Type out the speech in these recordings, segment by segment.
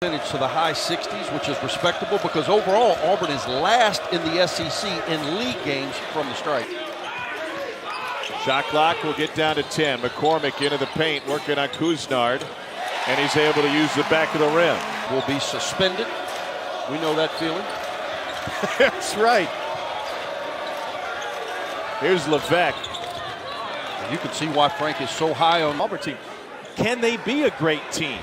Percentage to the high 60s, which is respectable because overall Auburn is last in the SEC in league games from the stripe. Shot clock will get down to 10. McCormick into the paint, working on Couisnard, and he's able to use the back of the rim. Will be suspended. We know that feeling. That's right. Here's Levesque. You can see why Frank is so high on the Auburn team. Can they be a great team?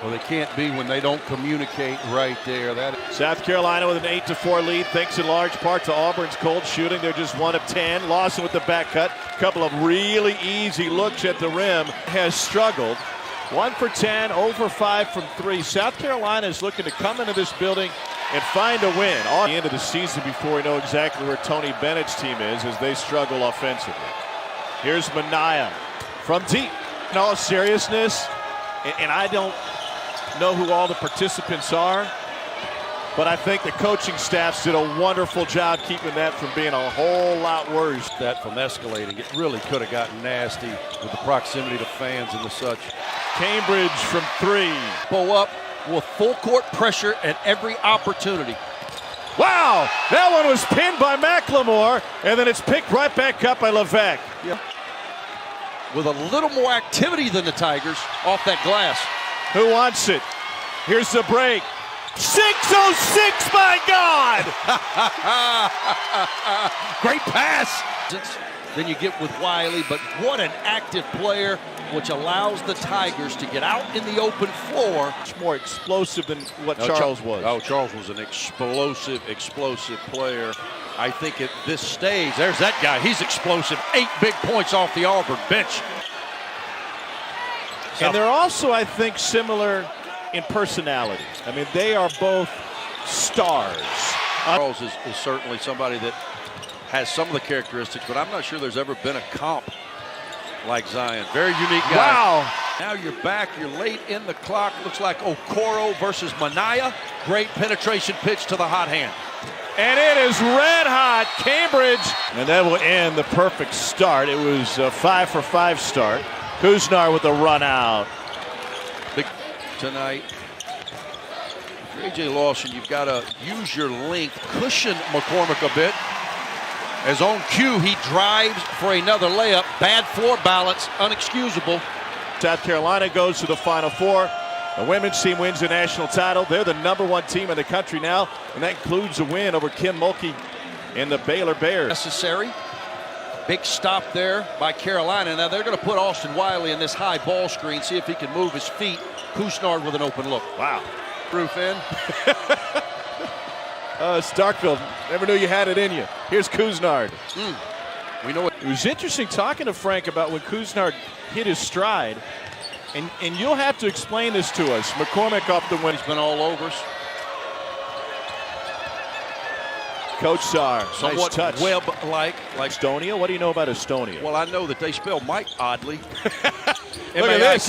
Well, they can't be when they don't communicate right there. South Carolina with an 8-4 lead, thanks in large part to Auburn's cold shooting. They're just 1 of 10. Lawson with the back cut. A couple of really easy looks at the rim. Has struggled. 1 for 10, 0 for 5 from 3. South Carolina is looking to come into this building and find a win. At the end of the season before we know exactly where Tony Bennett's team is as they struggle offensively. Here's Minaya from deep. In all seriousness, and I don't know who all the participants are, but I think the coaching staffs did a wonderful job keeping that from being a whole lot worse. That from escalating, it really could have gotten nasty with the proximity to fans and the such. Cambridge from 3. Bow up with full court pressure at every opportunity. Wow, that one was pinned by McLemore, and then it's picked right back up by Levesque. Yeah. With a little more activity than the Tigers off that glass. Who wants it? Here's the break. 6:06, my God! Great pass. Then you get with Wiley, but what an active player, which allows the Tigers to get out in the open floor. It's more explosive than what Charles was. Oh, Charles was an explosive player. I think at this stage, there's that guy. He's explosive. 8 big points off the Auburn bench. And they're also, I think, similar in personality. I mean, they are both stars. Charles is certainly somebody that has some of the characteristics, but I'm not sure there's ever been a comp like Zion. Very unique guy. Wow. Now you're back. You're late in the clock. Looks like Okoro versus Minaya. Great penetration pitch to the hot hand. And it is red hot, Cambridge. And that will end the perfect start. It was a 5 for 5 start. Couisnard with the run out. Big tonight. For A.J. Lawson, you've got to use your length, cushion McCormick a bit. As on cue, he drives for another layup. Bad floor balance, unexcusable. South Carolina goes to the Final Four. The women's team wins the national title. They're the #1 team in the country now, and that includes a win over Kim Mulkey and the Baylor Bears. Necessary. Big stop there by Carolina. Now they're going to put Austin Wiley in this high ball screen, see if he can move his feet. Couisnard with an open look. Wow. Roof in. Starkville, never knew you had it in you. Here's Couisnard. We know it. It was interesting talking to Frank about when Couisnard hit his stride. And you'll have to explain this to us. McCormick off the win. He's been all over us. Coach Sarr, somewhat nice touch. Webb-like. Like Estonia? What do you know about Estonia? Well, I know that they spell Mike oddly. Look at this.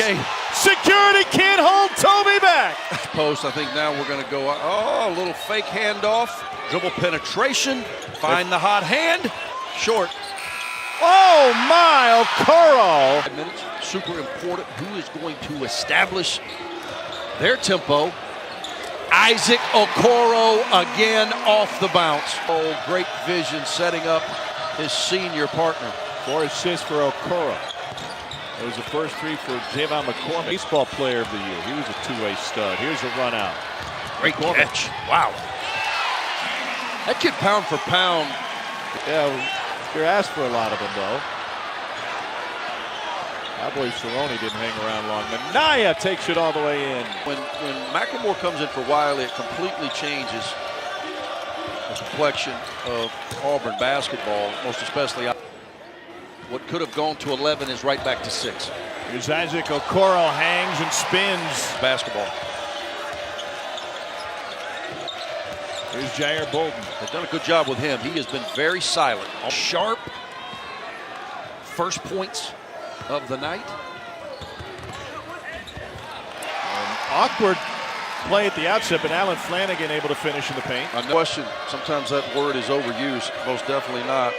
Security can't hold Toby back. Post, I think now we're going to go, a little fake handoff. Dribble penetration. Find the hot hand. Short. Oh, my, Okoro. 5 minutes, super important. Who is going to establish their tempo? Isaac Okoro again off the bounce. Oh, great vision setting up his senior partner. 4 assists for Okoro. It was the first 3 for Javon McCormick, baseball player of the year. He was a two-way stud. Here's a run out. Great catch. Wow. That kid pound for pound. Yeah, you're asked for a lot of them, though. Cowboy Cerrone didn't hang around long. Minaya takes it all the way in. When McLemore comes in for Wiley, it completely changes the complexion of Auburn basketball, most especially what could have gone to 11 is right back to 6. Here's Isaac Okoro, hangs and spins. Basketball. Here's Jair Bolden. They've done a good job with him. He has been very silent. Sharp. First points of the night. Awkward play at the outset, but Alan Flanagan able to finish in the paint. No question, sometimes that word is overused. Most definitely not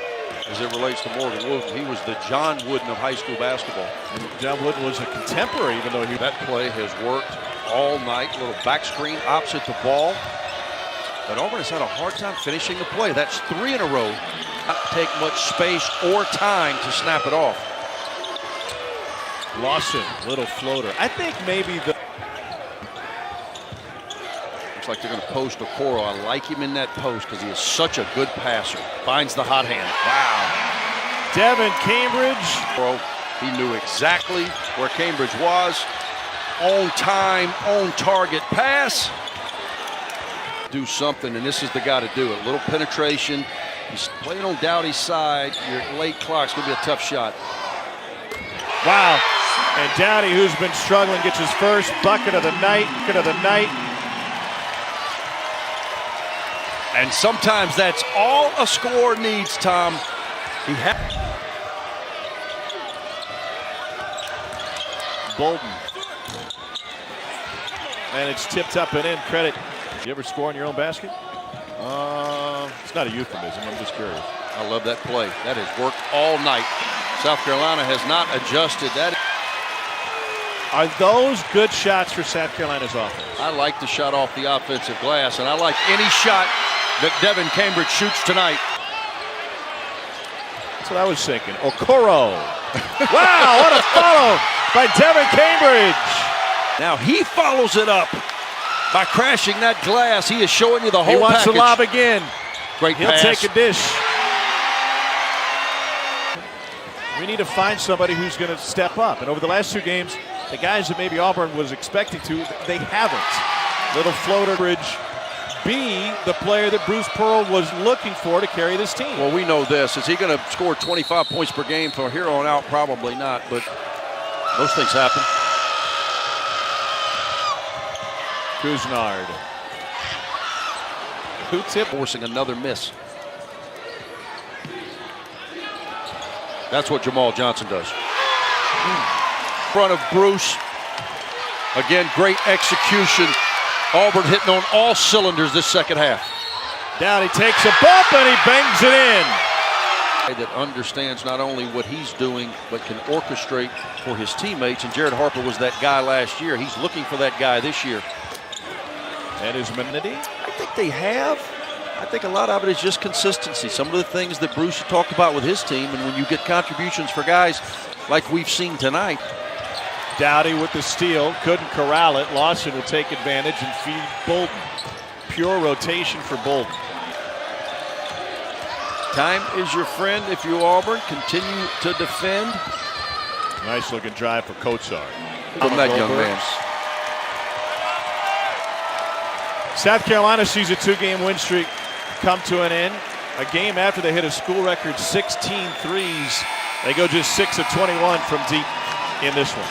as it relates to Morgan Wooden. He was the John Wooden of high school basketball. And John Wooden was a contemporary, even though that play has worked all night. Little back screen opposite the ball. But Auburn has had a hard time finishing the play. That's 3 in a row. Not take much space or time to snap it off. Lawson, little floater. I think maybe the... Looks like they're going to post Okoro. I like him in that post because he is such a good passer. Finds the hot hand. Wow. Devin Cambridge. He knew exactly where Cambridge was. On time, on target pass. Do something, and this is the guy to do it. Little penetration. He's playing on Dowdy's side. Your late clock's going to be a tough shot. Wow. And Dowdy, who's been struggling, gets his first bucket of the night. And sometimes that's all a scorer needs, Tom. He had Bolden. And it's tipped up and in. Credit. You ever score on your own basket? It's not a euphemism. I'm just curious. I love that play. That has worked all night. South Carolina has not adjusted. That are those good shots for South Carolina's offense? I like the shot off the offensive glass, and I like any shot that Devin Cambridge shoots tonight. That's what I was thinking. Okoro. Wow, what a follow by Devin Cambridge. Now he follows it up by crashing that glass. He is showing you the whole package. He wants to lob again. Great He'll pass. take a dish. We need to find somebody who's going to step up. And over the last 2 games, the guys that maybe Auburn was expecting to, they haven't. Little floater bridge. Be the player that Bruce Pearl was looking for to carry this team. Well, we know this. Is he going to score 25 points per game from here on out? Probably not, but those things happen. Kuznard. Who tipped? Forcing another miss. That's what Jamal Johnson does. In front of Bruce. Again, great execution. Auburn hitting on all cylinders this second half. Down, he takes a bump and he bangs it in. That understands not only what he's doing, but can orchestrate for his teammates. And Jared Harper was that guy last year. He's looking for that guy this year. And his Mendy? I think they have. I think a lot of it is just consistency. Some of the things that Bruce talked about with his team, and when you get contributions for guys like we've seen tonight. Dowdy with the steal, couldn't corral it. Lawson will take advantage and feed Bolden. Pure rotation for Bolden. Time is your friend if you Auburn. Continue to defend. Nice looking drive for Kotsar. From that young man. South Carolina sees a 2-game win streak come to an end. A game after they hit a school record 16 threes. They go just 6 of 21 from deep in this one.